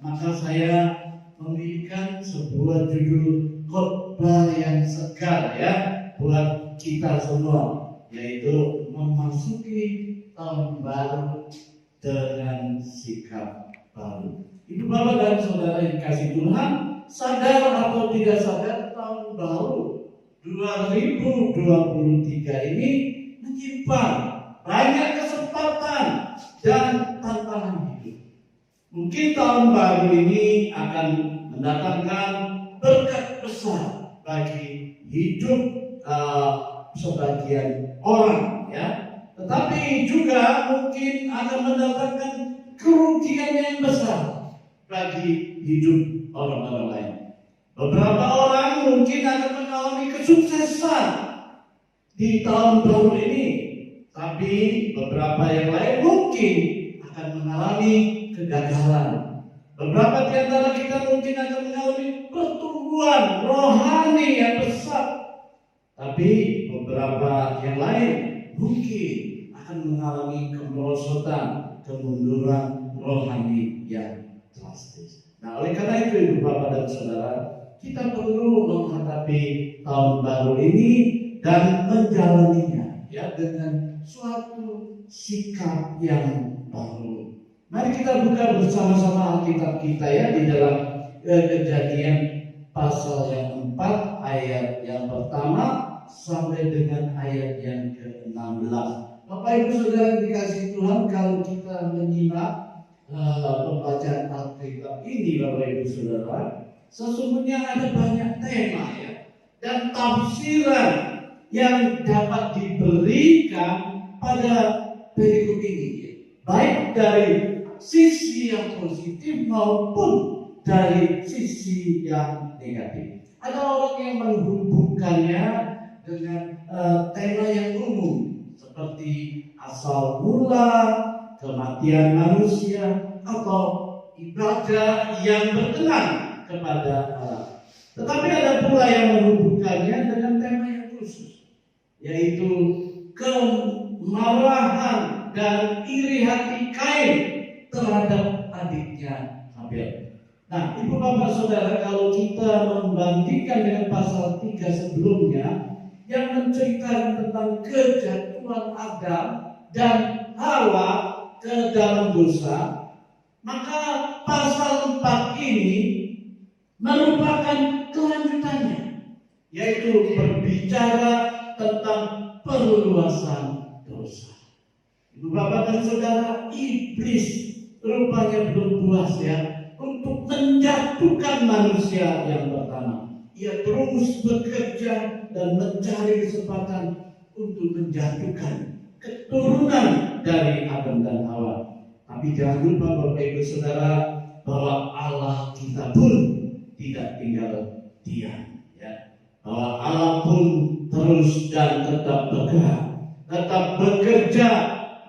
maka saya memberikan sebuah judul khotbah yang segar ya buat kita semua, yaitu memasuki tahun baru dengan sikap baru. Ibu bapak dan saudara yang dikasihi Tuhan, sadar atau tidak sadar, tahun baru 2023 ini menyimpan banyak kesempatan dan tantangan hidup. Mungkin tahun baru ini akan mendatangkan berkat besar bagi hidup sebagian orang, ya. Tetapi juga mungkin akan mendatangkan kerugian yang besar bagi hidup orang-orang lain. Beberapa orang mungkin akan mengalami kesuksesan di tahun baru ini, tapi beberapa yang lain mungkin akan mengalami kegagalan. Beberapa di antara kita mungkin akan mengalami pertumbuhan rohani yang besar, tapi beberapa yang lain mungkin akan mengalami kemerosotan, kemunduran rohani yang drastis. Nah, oleh karena itu, ibu bapak dan saudara, kita perlu menghadapi tahun baru ini dan menjalaninya ya dengan suatu sikap yang baru. Mari kita buka bersama-sama Alkitab kita ya di dalam Kejadian pasal yang 4 ayat yang pertama sampai dengan ayat yang ke-16. Bapak Ibu Saudara dikasihi Tuhan, kalau kita menyimak pembacaan Alkitab ini, Bapak Ibu Saudara, sesungguhnya ada banyak tema ya dan tafsiran yang dapat diberikan pada perikop ini, baik dari sisi yang positif maupun dari sisi yang negatif. Ada orang yang menghubungkannya dengan tema yang umum seperti asal mula, kematian manusia, atau ibadah yang berkenan kepada Allah. Tetapi ada pula yang menghubungkannya dengan tema yang khusus, yaitu kemarahan dan iri hati Kain terhadap adiknya Habel. Nah, ibu bapak saudara, kalau kita membandingkan dengan pasal 3 sebelumnya yang menceritakan tentang kejatuhan Adam dan Hawa ke dalam dosa, maka pasal 4 ini merupakan kelanjutannya, yaitu berbicara tentang perluasan dosa. Ibu bapak dan saudara, iblis rupanya belum puas ya untuk menjatuhkan manusia yang pertama. Ia terus bekerja dan mencari kesempatan untuk menjatuhkan keturunan dari Adam dan Hawa. Tapi jangan lupa Bapak Ibu Saudara, bahwa Allah kita pun tidak tinggal diam, ya. Bahwa Allah pun terus dan tetap bergerak, tetap bekerja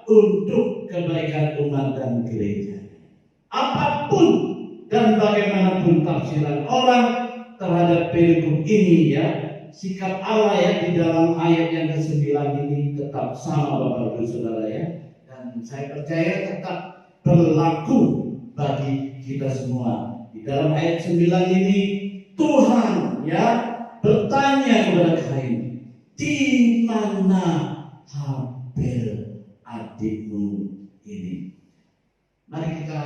untuk kebaikan umat dan gereja. Apapun dan bagaimanapun tafsiran orang terhadap perikop ini ya, sikap Allah ya di dalam ayat yang ke-9 ini tetap sama Bapak Ibu Saudara ya. Dan saya percaya tetap berlaku bagi kita semua. Di dalam ayat 9 ini Tuhan ya bertanya kepada Kain, di mana Habel adikmu ini? Mari kita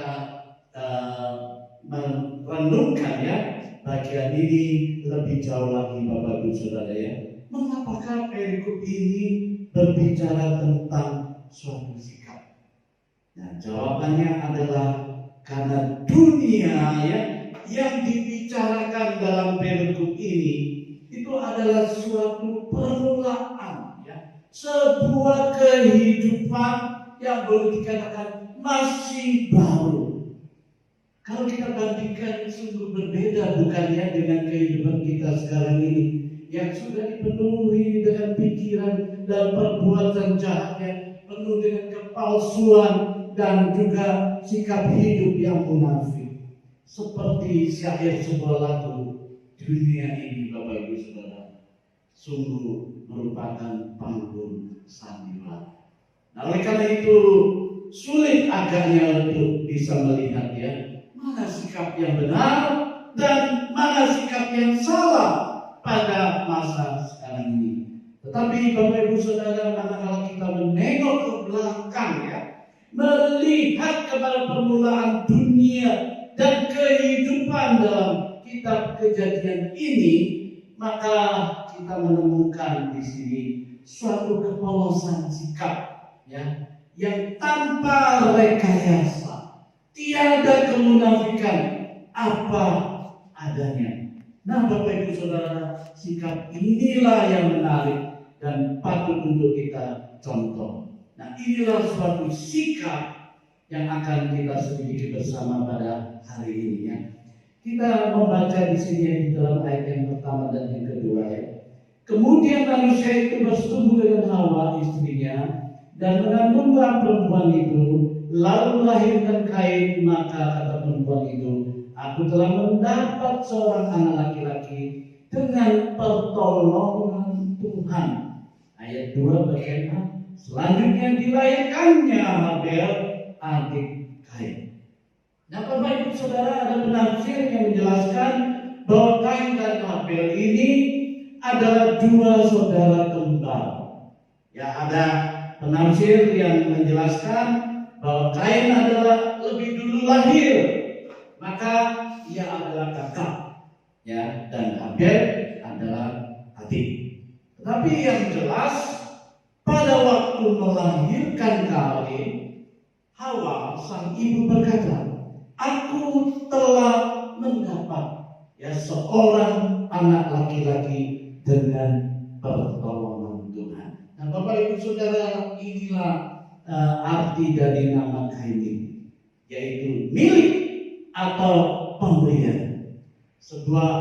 merenungkan ya bagian ini lebih jauh lagi Bapak Ibu Saudara ya. Mengapakah perikop ini berbicara tentang suatu sikap? Nah, jawabannya adalah karena dunia ya yang dibicarakan dalam perikop ini itu adalah suatu permulaan ya, sebuah kehidupan yang boleh dikatakan masih baru. Kalau kita bandingkan sungguh berbeda bukannya dengan kehidupan kita sekarang ini yang sudah dipenuhi dengan pikiran dan perbuatan jahatnya, penuh dengan kepalsuan dan juga sikap hidup yang munafik. Seperti syair sebuah lagu, dunia ini Bapak Ibu Saudara sungguh merupakan panggung sandiwara. Nah, oleh karena itu sulit agaknya untuk bisa melihat ya sikap yang benar dan mana sikap yang salah pada masa sekarang ini. Tetapi Bapak Ibu Saudara, manakala kita menengok ke belakang ya, melihat kepada permulaan dunia dan kehidupan dalam kitab Kejadian ini, maka kita menemukan di sini suatu kepolosan sikap ya, yang tanpa rekayasa, tiada kemunafikan, apa adanya. Nah, Bapak Ibu Saudara, sikap inilah yang menarik dan patut untuk kita contoh. Nah, inilah suatu sikap yang akan kita selidiki bersama pada hari ini ya. Kita membaca di sini di dalam ayat yang pertama dan yang kedua ya. Kemudian manusia itu bersetubuh dengan Hawa istrinya dan mengandunglah perempuan itu, lalu melahirkan Kain. Maka kata perempuan itu, aku telah mendapat seorang anak laki-laki dengan pertolongan Tuhan. Ayat 2 bagian selanjutnya, dilahirkannya Habel adik Kain. Nah, Bapak Ibu Saudara, ada penafsir yang menjelaskan bahwa Kain dan Habel ini adalah dua saudara kembar. Ya, ada penafsir yang menjelaskan bahwa Kain adalah lebih dulu lahir, maka ia adalah kakak, ya, dan Habel adalah adik. Tetapi yang jelas pada waktu melahirkan Kain, Hawa sang ibu berkata, aku telah mendapat ya seorang anak laki-laki dengan pertolongan Tuhan. Nah, Bapak Ibu Saudara, inilah arti dari nama Kain ini, yaitu milik atau pemberian. Sebuah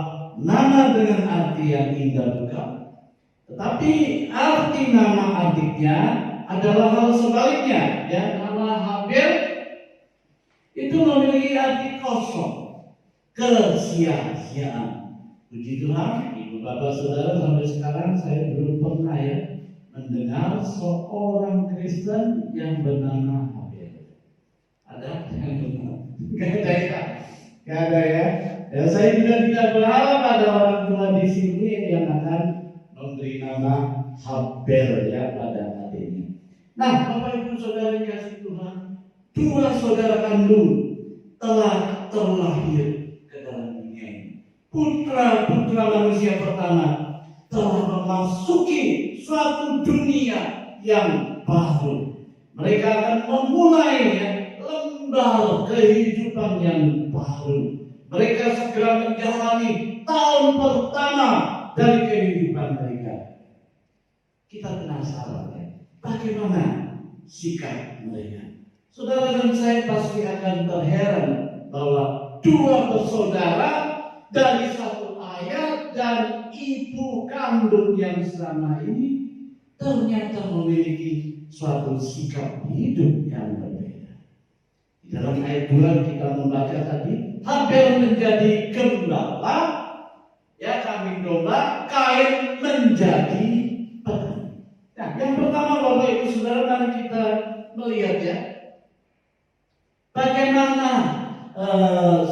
nama dengan arti yang indah bukan? Tetapi arti nama adiknya adalah hal sebaliknya. Ya, nama Habel itu memiliki arti kosong, kesia-siaan. Puji Tuhan, Ibu Bapak Saudara, sampai sekarang saya belum pernah ya mendengar seorang Kristen yang bernama Habel. Ada? Gak ada ya? Gak ada ya? Ya, saya juga tidak berharap ada orang tua di sini yang akan memberi nama Habel ya pada adiknya. Nah, Bapak Ibu Saudara kasih Tuhan, dua saudara kandung telah terlahir ke dalam dunia ini. Putra-putra manusia pertama telah memasuki suatu dunia yang baru. Mereka akan memulai ya, lembar kehidupan yang baru. Mereka segera menjalani tahun pertama dari kehidupan mereka. Kita penasaran ya, bagaimana sikap mereka? Saudara dan saya pasti akan terheran bahwa dua bersaudara dari satu ayah dan ibu kandung yang selama ini ternyata memiliki suatu sikap hidup yang berbeda. Di dalam ayat 2 kita membaca tadi, Habel menjadi gembala, ya, kambing domba, Kain menjadi petani. Nah, yang pertama Bapak Ibu Saudara, mari kita melihat ya, bagaimana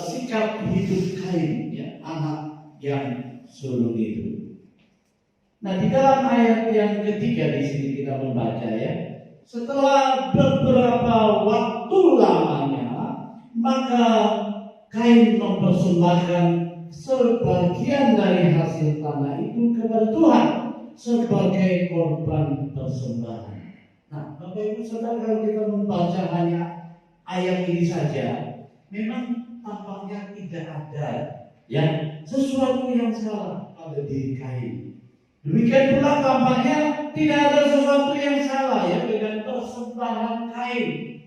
sikap hidup Kain, ya, anak yang sulung itu. Nah, di dalam ayat yang ketiga di sini kita membaca ya, setelah beberapa waktu lamanya, maka Kain mempersembahkan sebagian dari hasil tanah itu kepada Tuhan sebagai korban persembahan. Nah, Bapak Ibu Saudara, kalau kita membaca hanya ayat ini saja, memang tampaknya tidak ada ya sesuatu yang salah pada diri Kain. Demikian pula tampaknya tidak ada sesuatu yang salah ya dengan persembahan Kain.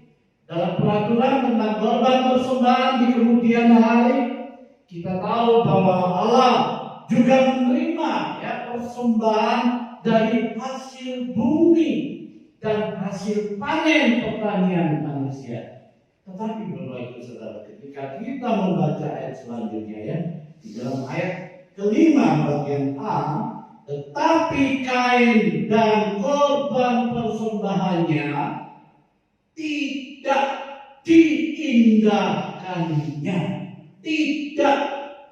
Dalam peraturan tentang korban persembahan di kemudian hari, kita tahu bahwa Allah juga menerima ya persembahan dari hasil bumi dan hasil panen pertanian manusia. Tetapi Bapak Ibu Saudara, ketika kita membaca ayat selanjutnya ya, di dalam ayat kelima bagian A, tetapi Kain dan korban persembahannya tidak diindahkannya. tidak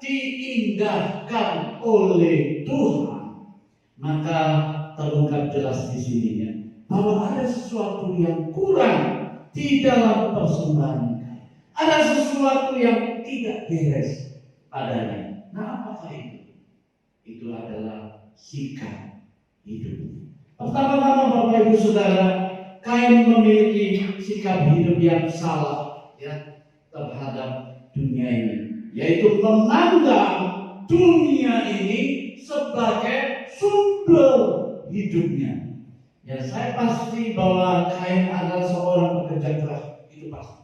diindahkan oleh Tuhan, maka terungkap jelas di sininya bahwa ada sesuatu yang kurang di dalam persembahan. Ada sesuatu yang tidak beres padanya. Nah, apakah itu? Itu adalah sikap hidup. Pertama-tama Bapak Ibu Saudara, Kain memiliki sikap hidup yang salah ya terhadap dunia ini, yaitu memandang dunia ini sebagai sumber hidupnya. Ya, saya pasti bahwa Kain adalah seorang pekerja keras, itu pasti.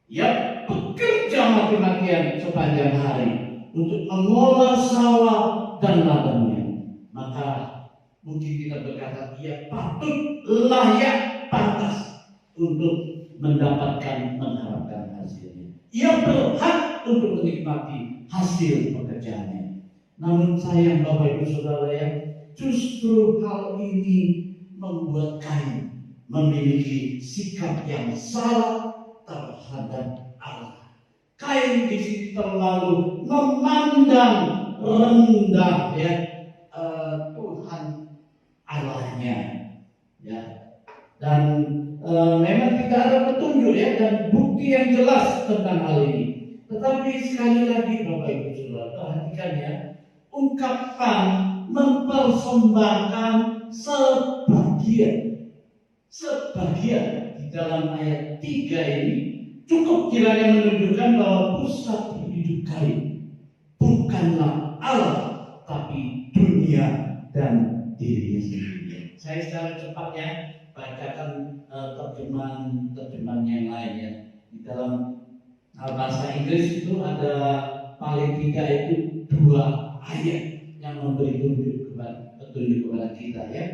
Yang bekerja mati-matian sepanjang hari untuk mengolah sawah dan ladangnya. Maka mungkin kita berkata ia patut, layak, pantas untuk mendapatkan, mengharapkan hasilnya. Ia berhak untuk menikmati hasil pekerjaannya. Namun sayang Bapak Ibu Saudara ya, justru hal ini membuat Kain memiliki sikap yang salah terhadap Allah. Kain di sini terlalu memandang rendah ya Tuhan Allahnya ya, dan memang tidak ada petunjuk ya dan bukti yang jelas tentang hal ini. Tetapi sekali lagi Bapak Ibu Saudara, perhatikan ya, ungkapan mempersembahkan sebagian di dalam ayat 3 ini cukup kiranya menunjukkan bahwa pusat hidup Kain bukanlah Allah, tapi dunia dan dirinya sendiri. Saya secara cepatnya bacakan terjemahan yang lainnya. Di dalam bahasa Inggris itu ada paling tidak itu 2 ayat yang memberi petunjuk kepada kita ya.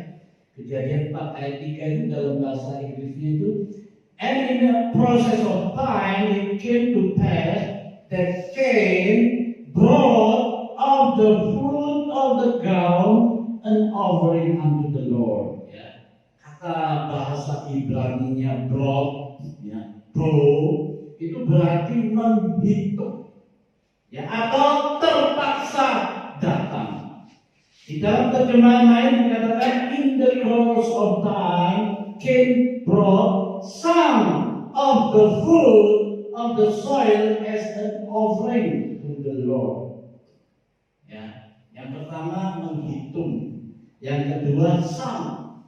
Kejadian 4 ayat 3 itu dalam bahasa Inggrisnya itu, and in the process of time it came to pass that Cain brought of the fruit of the ground an offering unto the Lord. Ya. Kata bahasa Ibrani-nya brought, ya, itu berarti menghitung, ya, atau terpaksa datang. Di dalam terjemahan lain dikatakan in the course of time Cain brought some of the fruit of the soil as an offering to the Lord. Ya, yang pertama menghitung, yang kedua sama,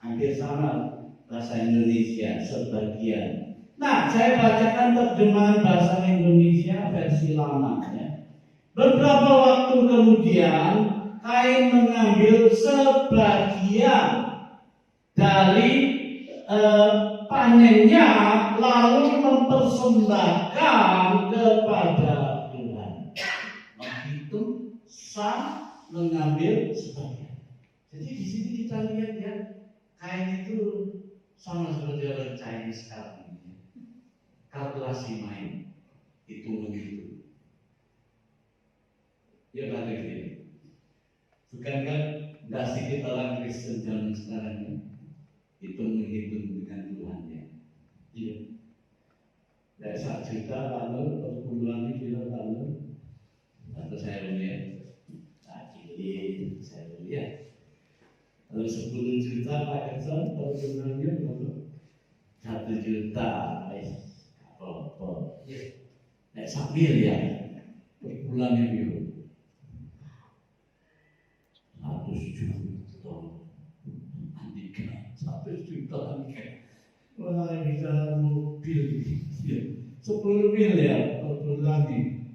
hampir sama bahasa Indonesia sebagian. Nah, saya bacakan terjemahan bahasa Indonesia versi lama ya. Beberapa waktu kemudian Kain mengambil sebagian dari panennya lalu mempersembahkan kepada Tuhan. Menghitung, mengambil sebagian. Jadi di sini kita lihat ya, Kain itu sama seperti orang Chinese sekarang ini. Kalkulasi main, hitung-hitung. Ya balik ini. Bukankah tidak sedikit orang Kristen zaman sekarang ini hitung-hitung dengan Tuhannya? Iya. Dari 1 juta lalu, per bulan ini lalu, atau saya lihat, saya lihat. Lalu 10 juta Pak Edson, per bulannya lalu 1 juta, apa? Ya, 1 miliar per bulannya gitu. 100 juta Andika. Wah, bisa mobil ya. 10 miliar per bulan nih.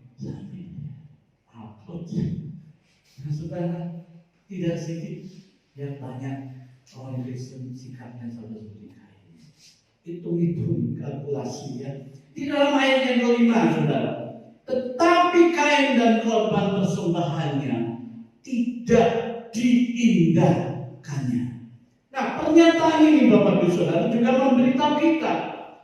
Upload. Nah, saudara, tidak sedikit yang banyak orang Kristen sikapnya sama seperti Kain. Hitung-hitung kalkulasi ya. Di dalam ayat yang kelima, saudara. Tetapi Kain dan korban persembahannya tidak diindahkannya. Nah, pernyataan ini Bapak Ibu Saudara juga memberitahu kita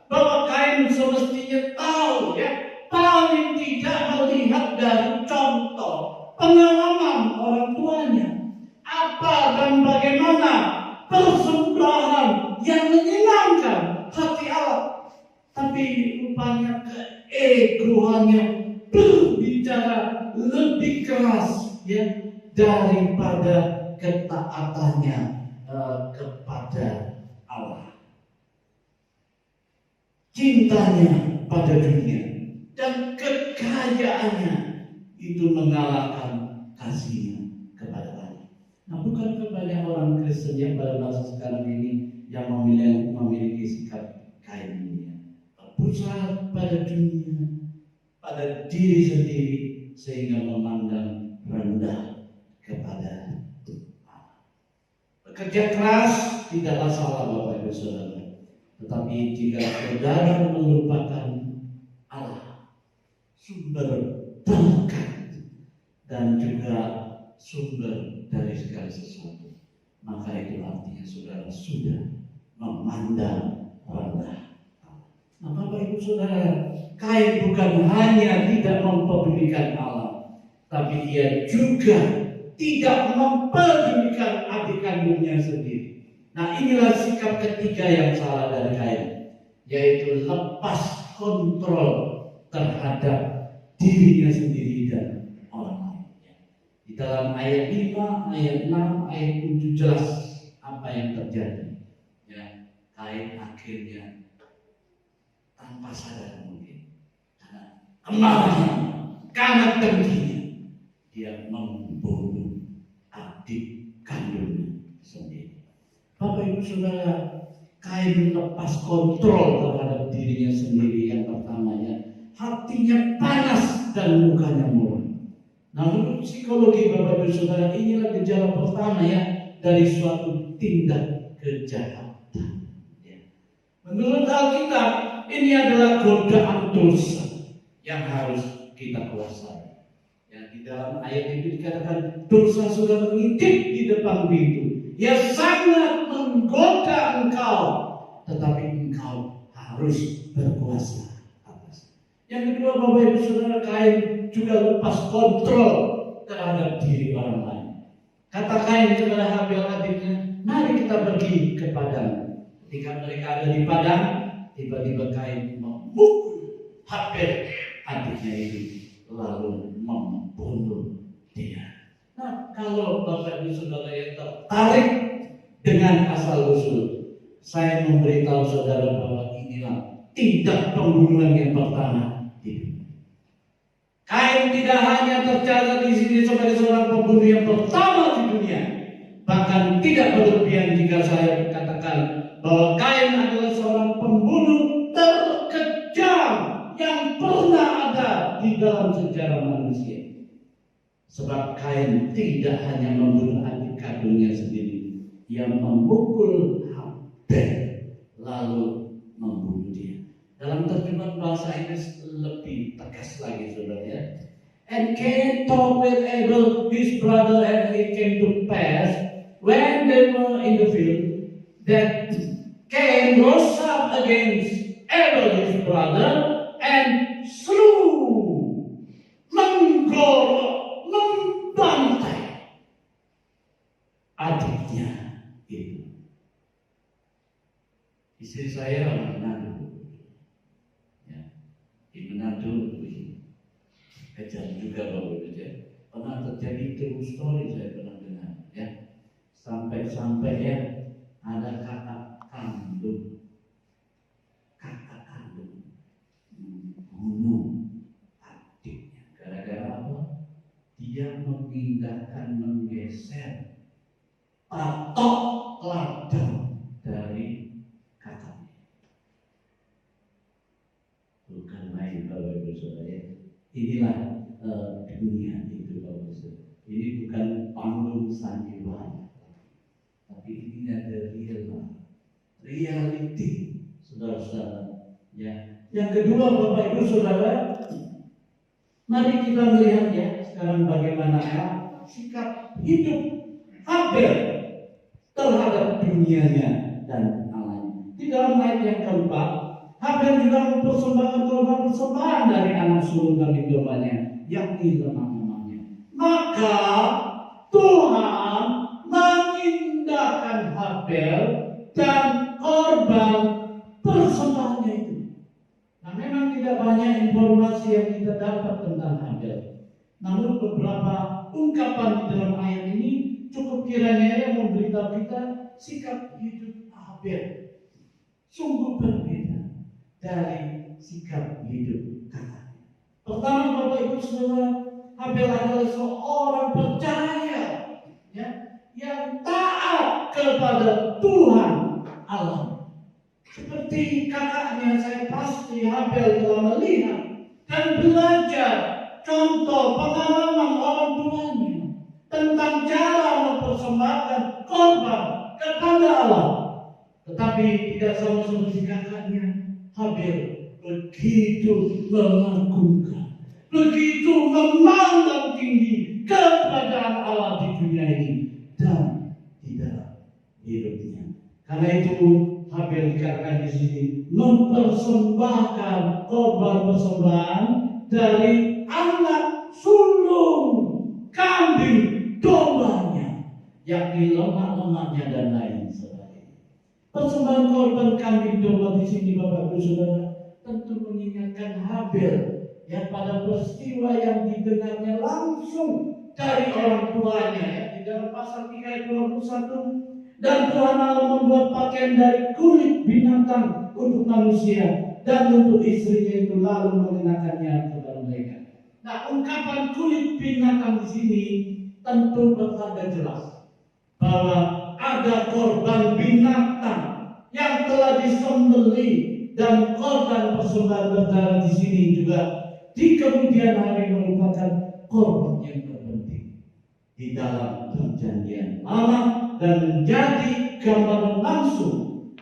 bahwa Kain semestinya tahu ya, paling tidak melihat dari contoh pengalaman orang tuanya apa dan bagaimana persembahan yang menyenangkan hati Allah, tapi rupanya keegoannya bicara lebih keras ya daripada ketaatannya kepada Allah. Cintanya pada dunia dan kekayaannya itu mengalahkan kasihnya kepada Allah. Nah, bukankah banyak orang Kristen yang pada masa sekarang ini yang memiliki sikap kain ini ya? Berpusat pada dunia, pada diri sendiri, sehingga memandang rendah kepada Allah. Bekerja keras tidaklah salah Bapak Ibu Saudara, tetapi jika saudara melupakan Allah, sumber berkat dan juga sumber dari segala sesuatu, maka itu artinya saudara sudah memandang rendah. Nah, Bapak Ibu Saudara, Kain bukan hanya tidak mempedulikan Allah, tapi dia juga tidak mempedulikan adik kandungnya sendiri. Nah, inilah sikap ketiga yang salah dari Kain, yaitu lepas kontrol terhadap dirinya sendiri dan orang lain. Di dalam ayat 5, ayat 6, ayat 7 jelas apa yang terjadi. Ya, Kain akhirnya tanpa sadar mungkin karena kemarahan, karena dengkinya, dia membunuh adik kandungnya sendiri. Bapak Ibu Saudara, Kain lepas kontrol terhadap dirinya sendiri. Yang pertamanya, hatinya panas dan mukanya muram. Nah, menurut psikologi Bapak Ibu Saudara, inilah gejala pertama ya dari suatu tindak kejahatan. Ya. Menurut Alkitab, ini adalah godaan dosa yang harus kita kuasai. Ya, di dalam ayat itu dikatakan dosa sudah mengintip di depan pintu. Ya, sangat menggoda engkau, tetapi engkau harus berkuasa atas. Yang kedua, Bapak Ibu Saudara, Kain juga lepas kontrol terhadap diri orang lain. Kata Kain kepada Habel adiknya, mari kita pergi ke padang. Ketika mereka ada di padang, tiba-tiba Kain memukul Habel adiknya itu, lalu membunuh dia. Nah, kalau Bapak Ibu Saudara yang tertarik dengan asal usul, saya memberitahu saudara bahwa inilah tindak pembunuhan yang pertama di dunia. Kain tidak hanya tercatat di sini sebagai seorang pembunuh yang pertama di dunia, bahkan tidak berlebihan jika saya katakan bahwa Kain adalah seorang pembunuh terkejam yang pernah ada di dalam sejarah manusia. Sebab Kain tidak hanya membunuh adik kandungnya sendiri, ia memukul Habel lalu membunuh dia. Dalam terjemahan bahasa Inggris lebih tegas lagi, saudara ya. And Cain talked with Abel his brother, and it came to pass when they were in the field that Cain rose up against Abel his brother and slew, menggorok, membantai adiknya itu. Istri saya orang Manado, ya, di Manado, kejam juga Bapak Ibu. Pernah terjadi true story, saya pernah dengar, ya, sampai ya ada kakak kandung membunuh adiknya. Gara-gara apa? Dia menggeser patok ladang dari kakaknya. Bukan main Bapak Ibu Saudara. Inilah dunia itu Bapak Ibu Saudara. Ini bukan panggung sandiwara, tapi ini ada reality, saudara-saudara. Ya. Yang kedua Bapak Ibu Saudara, mari kita melihat ya sekarang bagaimana sikap hidup Habel terhadap dunianya dan alamnya. Di dalam ayat yang keempat, Habel juga mempersembahkan korban persembahan dari anak sulung kambing dombanya, yakni lemah-lemahnya. Maka Tuhan mengindahkan Habel dan korban persembahannya itu. Nah, memang tidak banyak informasi yang kita dapat tentang Habel. Namun beberapa ungkapan di dalam ayat ini cukup kiranya yang memberitahu kita sikap hidup Habel sungguh berbeda dari sikap hidup kakaknya. Pertama, Bapak Ibu Saudara, Habel adalah seorang percaya, ya, yang taat kepada Tuhan Allah. Seperti kakaknya, saya pasti Habel telah melihat dan belajar contoh pengalaman orang tuanya tentang cara mempersembahkan korban kepada Allah. Tetapi tidak sama seperti kakaknya, Habel begitu mengagumkan, begitu memandang tinggi keberadaan Allah di dunia ini dan di dalam hidupnya. Karena itu Habel dikatakan di sini mempersembahkan korban persembahan dari anak sulung kambing dombanya, yakni lemak-lemaknya dan lain sebagainya. Persembahan korban kambing domba di sini, Bapak Ibu Saudara, tentu mengingatkan Habel ya pada peristiwa yang didengarnya langsung dari orang tuanya, ya, di dalam pasal 3 ayat 21. Dan Tuhan Allah membuat pakaian dari kulit binatang untuk manusia dan untuk istrinya itu, lalu mengenakannya kepada mereka. Nah, ungkapan kulit binatang di sini tentu bertanda jelas bahwa ada korban binatang yang telah disembelih, dan korban persembahan berdarah di sini juga di kemudian hari merupakan korban yang terpenting di dalam perjanjian lama dan menjadi gambaran langsung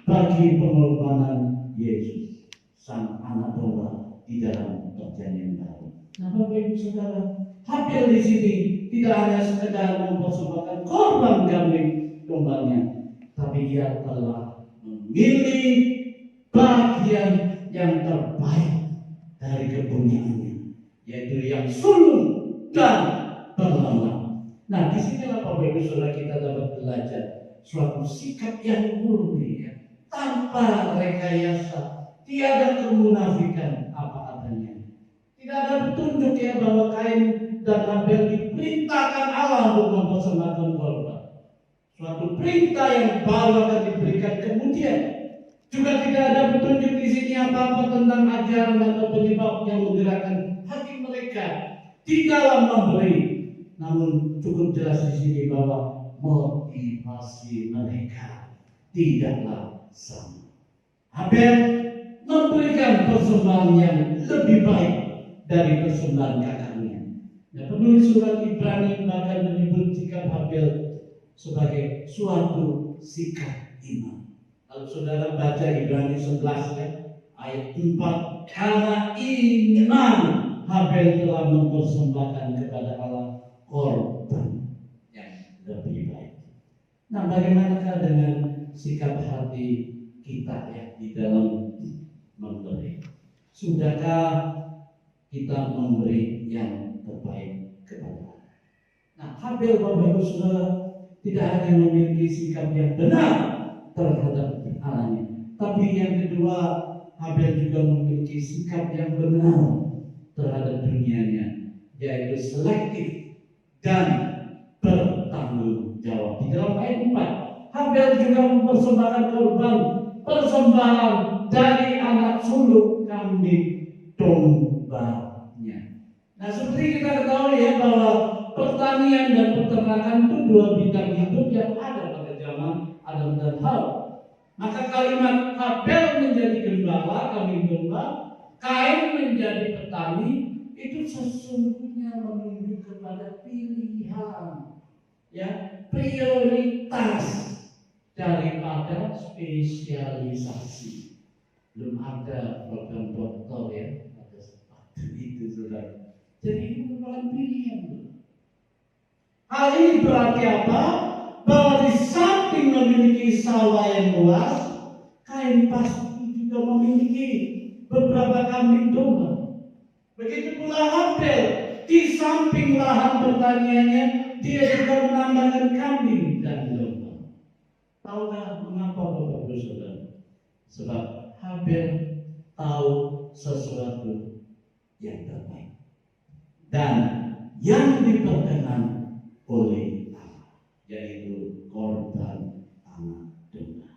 bagi pengorbanan Yesus, sang anak domba di dalam perjanjian baru. Nah, Bapak Ibu Saudara, Habel di sini tidak hanya sekedar mempersembahkan korban kambing dombanya, tapi ia telah memilih bagian yang terbaik dari kepunyaannya, yaitu yang sulung dan berlemak. Nah, disinilah Bapak Ibu Saudara kita dapat belajar suatu sikap yang murni, ya, tanpa rekayasa, tiada kemunafikan apa adanya. Tidak ada petunjuk ya bahwa Kain dan Habel diperintahkan Allah untuk mempersembahkan korban. Suatu perintah yang baru akan diberikan kemudian. Juga tidak ada petunjuk di sini apa-apa tentang ajaran atau penyebab yang menggerakkan hati mereka di dalam memberi. Namun cukup jelas di sini bahwa motivasi mereka tidaklah sama. Habel memberikan persembahan yang lebih baik dari persembahan kakaknya. Nah, penulis surat Ibrani bahkan menyebut sikap Habel sebagai suatu sikap iman. Kalau saudara baca Ibrani 11 ya, ayat 4, karena iman Habel telah mempersembahkan kepada Allah korban yang lebih baik. Nah, bagaimanakah dengan sikap hati kita ya di dalam memberi? Sudahkah kita memberi yang terbaik kepada Allah? Nah, Habel, Bapak Ibu Saudara, tidak hanya memiliki sikap yang benar terhadap Allahnya, tapi yang kedua, Habel juga memiliki sikap yang benar terhadap dunianya, yaitu selektif dan bertanggung jawab. Di dalam ayat 4, Habel juga mempersembahkan korban persembahan dari anak sulung kambing dombanya. Nah, seperti kita ketahui ya bahwa pertanian dan peternakan itu dua bidang hidup yang ada pada zaman Adam dan Hawa. Maka kalimat Habel menjadi gembala kambing domba, Kain menjadi petani, itu sesungguhnya menunjuk kepada pilihan, ya, prioritas daripada spesialisasi. Belum ada program doktor ya pada waktu itu, saudara. Jadi itu merupakan pilihan. Hal ini berarti apa? Bahwa di samping memiliki sawah yang luas, Kain pasti juga memiliki beberapa kambing domba. Begitu pula Habel, di samping lahan pertaniannya, dia juga menambahkan kambing dan domba. Tahukah mengapa, Bapak Ibu Saudara? Sebab Habel tahu sesuatu yang terbaik dan yang diperkenan oleh Allah, yaitu korban anak domba.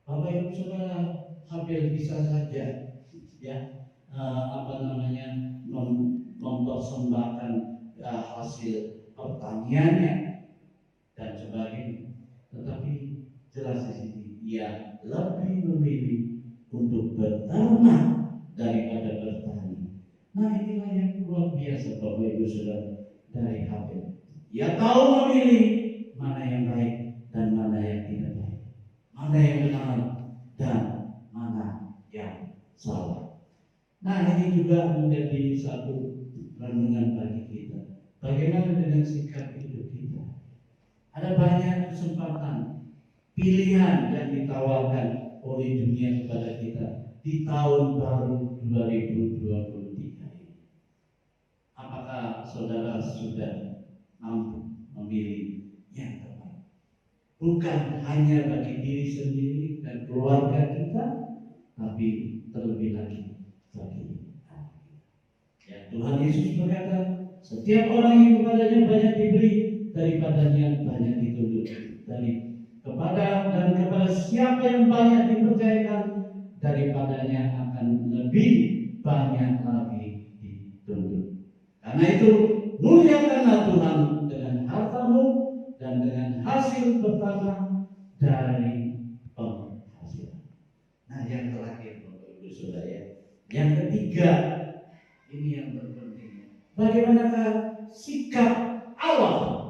Bapak Ibu Saudara, Habel bisa saja mempersembahkan hasil pertaniannya dan sebagainya, tetapi jelas di sini ia lebih memilih untuk berternak daripada bertani. Nah, inilah yang luar biasa Bapak Ibu Saudara dari Habel. Ia tahu memilih mana yang baik dan mana yang tidak baik, mana yang benar dan mana yang salah. Nah, ini juga menjadi satu renungan bagi kita. Bagaimana dengan sikap hidup kita? Ada banyak kesempatan, pilihan yang ditawarkan oleh dunia kepada kita di tahun baru 2023 ini. Apakah saudara sudah mampu memilih yang tepat? Bukan hanya bagi diri sendiri dan keluarga kita, tapi terlebih lagi bagi anak kita. Ya, Tuhan Yesus berkata, setiap orang yang kepadanya banyak diberi, daripadanya banyak dituntut. Kepada siapa yang banyak dipercayakan, daripadanya akan lebih banyak lagi dituntut. Karena itu, muliakanlah Tuhan dengan hartamu dan dengan hasil pertama dari penghasilan. Nah, yang terakhir Bapak Ibu Saudara, yang ketiga, ini yang terpenting. Bagaimanakah sikap Allah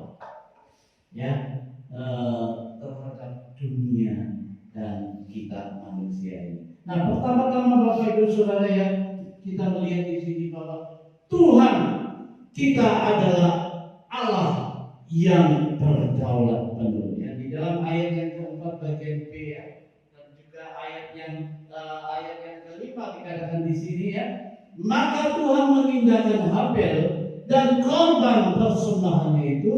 terhadap dunia dan kita manusia ini? Nah, pertama-tama Bapak Ibu Saudara kita melihat di sini bahwa Tuhan kita adalah Allah yang berdaulat penuh. Di dalam ayat yang keempat bagian B dan juga ayat yang kelima dikatakan di sini maka Tuhan mengindahkan Habel dan korban persembahannya itu,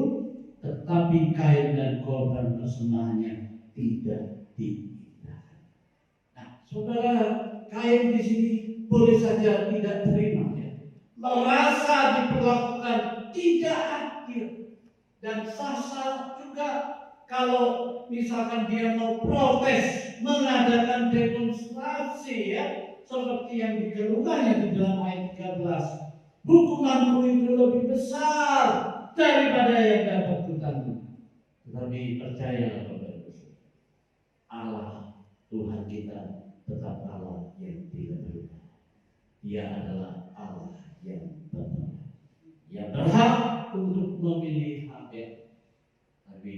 tetapi Kain dan korban persembahannya tidak diindahkan. Nah, saudara, Kain di sini boleh saja tidak terima, merasa diperlakukan tidak adil dan sasar juga kalau misalkan dia mau protes, mengadakan demonstrasi seperti yang dikeluhkannya di dalam ayat 13. Hukumanku itu lebih besar daripada yang dapat kutanggung. Tetapi percayalah Bapak Ibu, Allah Tuhan kita tetap Allah yang tidak berubah. Dia adalah Allah yang benar, yang berhak untuk memilih Habel, tapi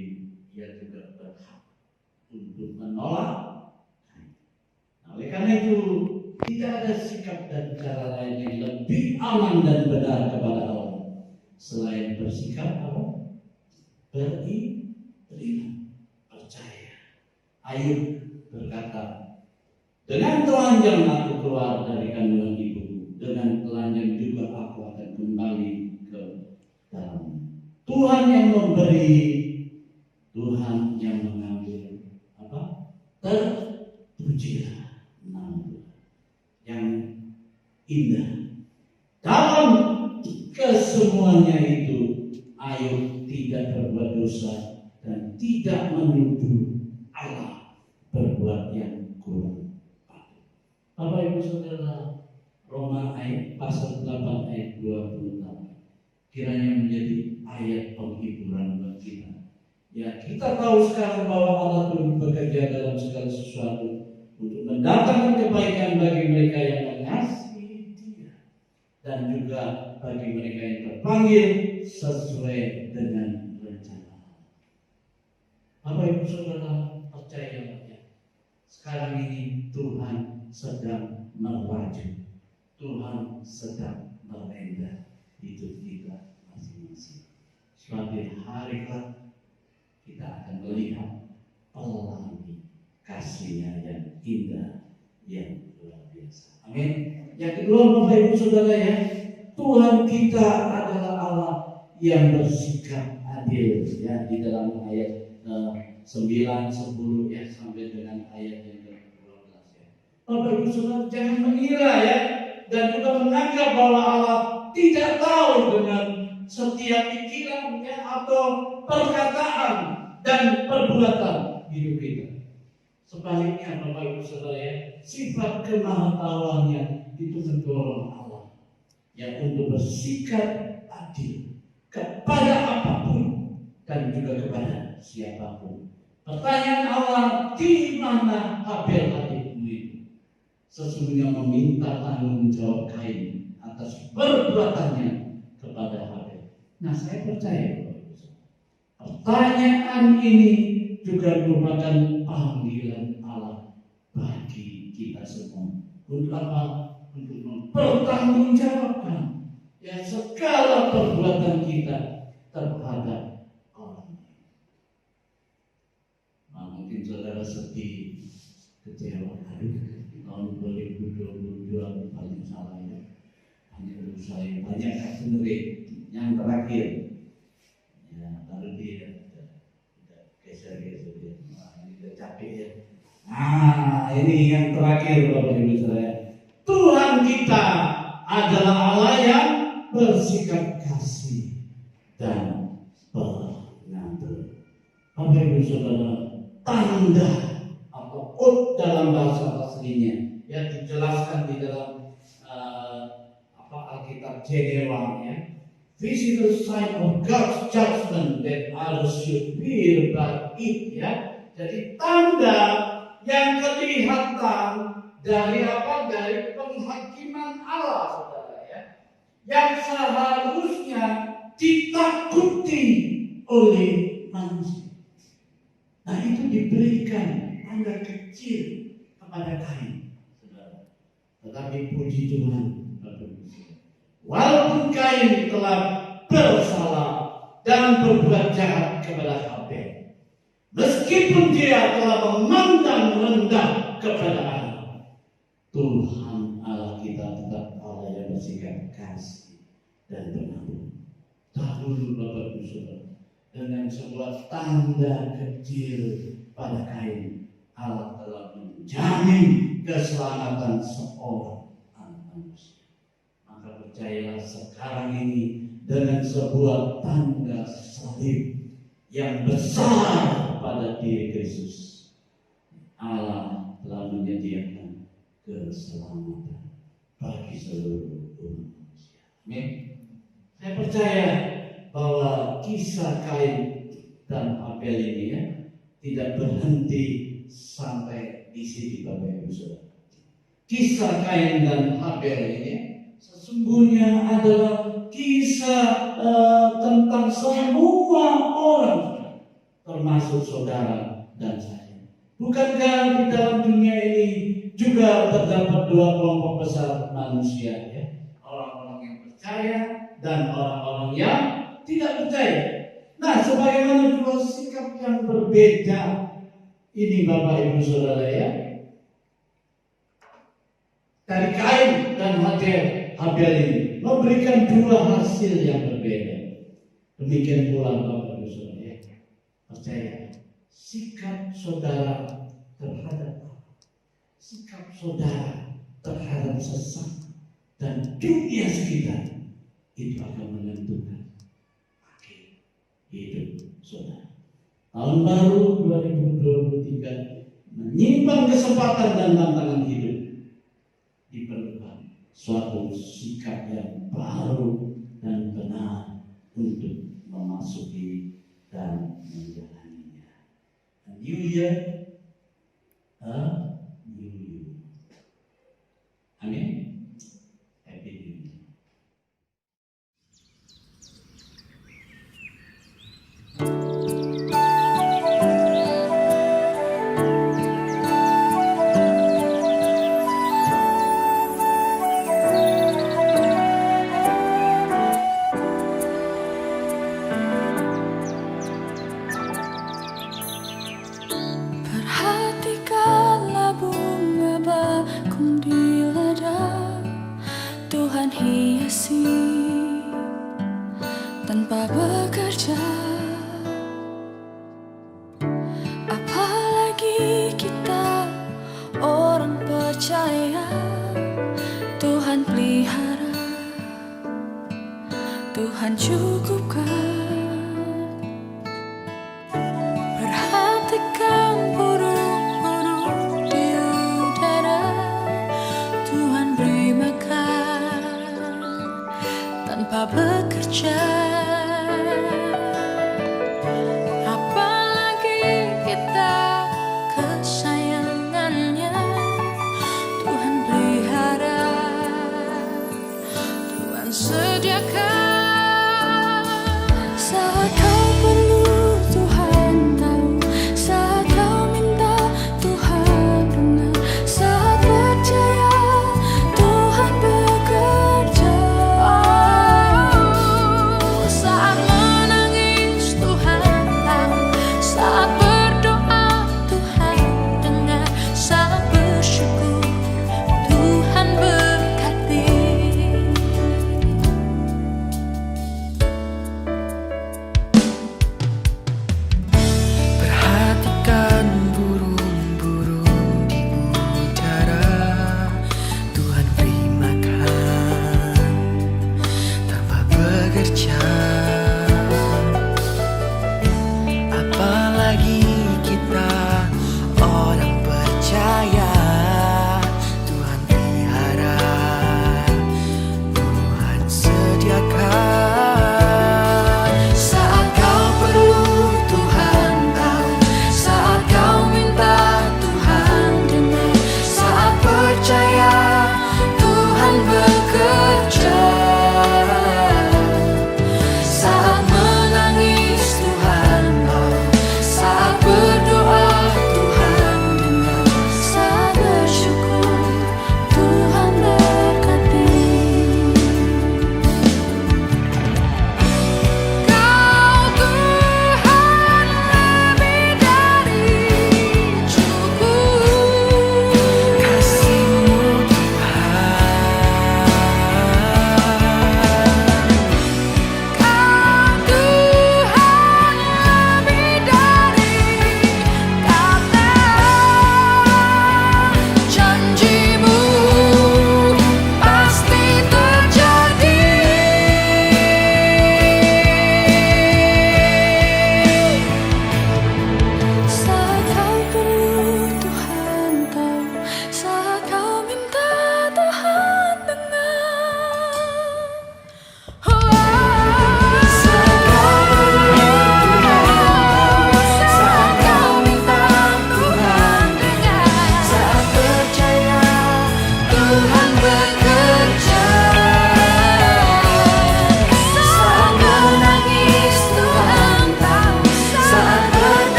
Dia juga berhak untuk menolak. Oleh karena itu, tidak ada sikap dan cara lain yang lebih aman dan benar kepada Allah selain bersikap apa? Beriman, percaya. Ayub berkata, dengan telanjang aku keluar dari kandungan ibuku, dengan telanjang juga aku akan kembali ke dalam. Tuhan yang memberi, Tuhan yang mengambil. Terpujilah nama yang indah. Dalam kesemuanya itu, Ayub tidak berbuat dosa dan tidak menuduh Allah berbuat yang kurang. Bapak Ibu Saudara, Roma ayat pasal 8 ayat 28 kiranya menjadi ayat penghiburan buat kita. Kita tahu sekarang bahwa Allah turut bekerja dalam segala sesuatu untuk mendatangkan kebaikan bagi mereka yang mengasihi Dia dan juga bagi mereka yang terpanggil sesuai dengan rencana. Bapak Ibu Saudara, percayalah sekarang ini Tuhan sedang melaju, Tuhan sedang merendah hidup kita masing-masing. Suatu hari kelak kita akan melihat pelangi kasih-Nya yang indah, yang luar biasa. Amin. Yang kedua, Bapak Ibu Saudara Tuhan kita adalah Allah yang bersikap adil di dalam ayat 9, 10 sampai dengan ayat yang ke-12 Bapak Ibu Saudara, jangan mengira dan juga menganggap bahwa Allah tidak tahu dengan setiap pikiran atau perkataan dan perbuatan hidup kita. Sebaliknya Bapak Ibu Saudara ya, sifat kemahatauannya itu mendorong Allah yang untuk bersikap adil kepada apapun dan juga kepada siapapun. Pertanyaan Allah, di mana Habel adikmu itu? Sesungguhnya meminta tanggung jawab Kain atas perbuatannya kepada Habel. Nah, saya percaya pertanyaan ini juga merupakan panggilan Allah bagi kita semua. Untuk apa? Untuk mempertanggungjawabkan ya segala perbuatan kita terhadap orang. Nah, mungkin saudara sedih, kecewa, tahun 2022 paling salah ya, banyak saya banyak sebenarnya. Yang terakhir ya, baru dia geser dia, ini udah capek ya. Nah, ini yang terakhir Bapak Ibu Saudara. Tuhan kita adalah Allah yang bersikap kasih dan pengatur. Bapak Ibu Saudara, tanda atau dalam bahasa aslinya yang dijelaskan di dalam Alkitab Jenewa ya. This is the sign of God's judgment that others should fear by it ya. Jadi tanda yang kelihatan dari apa? Dari penghakiman Allah, saudara ya. Yang seharusnya ditakuti oleh manusia. Nah, itu diberikan tanda kecil kepada Kain, saudara. Tetapi puji Tuhan, walaupun Kain telah bersalah dan berbuat jahat kepada Habel, meskipun dia telah memandang rendah kepada Allah, Tuhan Allah kita tetap Allah yang bersikap kasih dan pengatur. Dahulu Bapak Ibu Saudara, dengan sebuah tanda kecil pada Kain, Allah telah menjamin keselamatan seorang anak manusia. Maka percayalah sekarang ini dengan sebuah tanda salib yang besar pada diri Kristus, Allah telah menyediakan keselamatan bagi seluruh umat manusia. Amin. Saya percaya bahwa kisah Kain dan Habel ini ya, tidak berhenti sampai di sini Bapak Ibu Saudara. Kisah Kain dan Habel ini sesungguhnya adalah kisah tentang semua orang, termasuk saudara dan saya. Bukankah di dalam dunia ini juga terdapat dua kelompok besar manusia ya? Orang-orang yang percaya dan orang-orang yang tidak percaya. Nah, sebagaimana dua sikap yang berbeda ini Bapak Ibu Saudara ya, dari Kain dan Habel ini memberikan dua hasil yang berbeda. Demikian pula Bapak Ibu Saudara ya, percaya sikap saudara terhadap Allah, sikap saudara terhadap sesama dan dunia sekitar itu akan menentukan akhir hidup saudara. Tahun baru 2023 menyimpan kesempatan dan tantangan hidup, diperlukan suatu sikap yang baru dan benar untuk memasuki dan menjalaninya. New Year, New You. Amin. Happy New Year. Perhatikanlah bunga bakung di ladang, Tuhan hiasi tanpa bekerja. Apalagi kita orang percaya, Tuhan pelihara, Tuhan Tuhan cukupkan